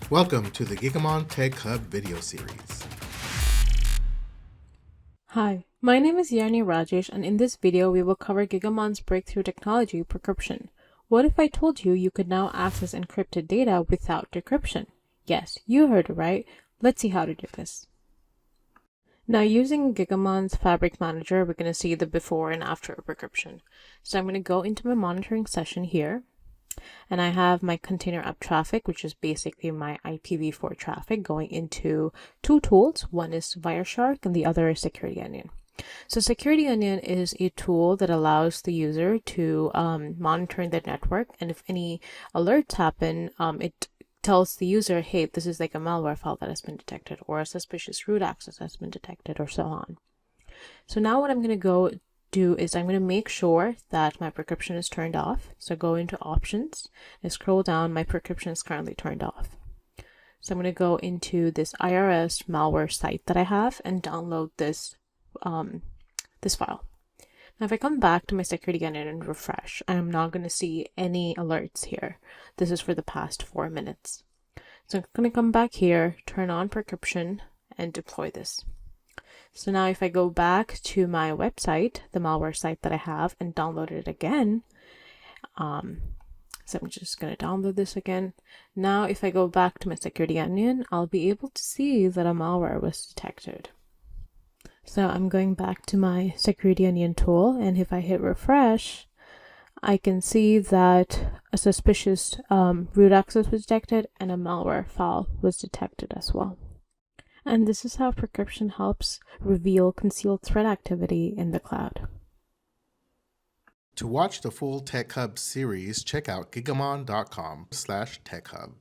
Welcome to the Gigamon Tech Hub video series. Hi, my name is Yani Rajesh, and in this video we will cover Gigamon's breakthrough technology, Precryption. What if I told you you could now access encrypted data without decryption? Yes, you heard it right. Let's see how to do this. Now, using Gigamon's Fabric Manager, we're going to see the before and after of Precryption. So I'm going to go into my monitoring session here, and I have my container app traffic, which is basically my IPv4 traffic going into two tools. One is Wireshark and the other is Security Onion. So Security Onion is a tool that allows the user to monitor the network, and if any alerts happen, it tells the user, hey, this is like a malware file that has been detected, or a suspicious root access has been detected, or so on. So now what I'm going to go do is I'm going to make sure that my Precryption is turned off. So go into options and scroll down. My Precryption is currently turned off. So I'm going to go into this IRS malware site that I have and download this file. Now if I come back to my Security Onion and refresh, I'm not going to see any alerts here. This is for the past 4 minutes. So I'm going to come back here, turn on Precryption, and deploy this. So now if I go back to my website, the malware site that I have, and download it again, so I'm just going to download this again. Now if I go back to my Security Onion, I'll be able to see that a malware was detected. So I'm going back to my Security Onion tool, and if I hit refresh, I can see that a suspicious root access was detected and a malware file was detected as well. And this is how Precryption helps reveal concealed threat activity in the cloud. To watch the full Tech Hub series, check out gigamon.com/techhub.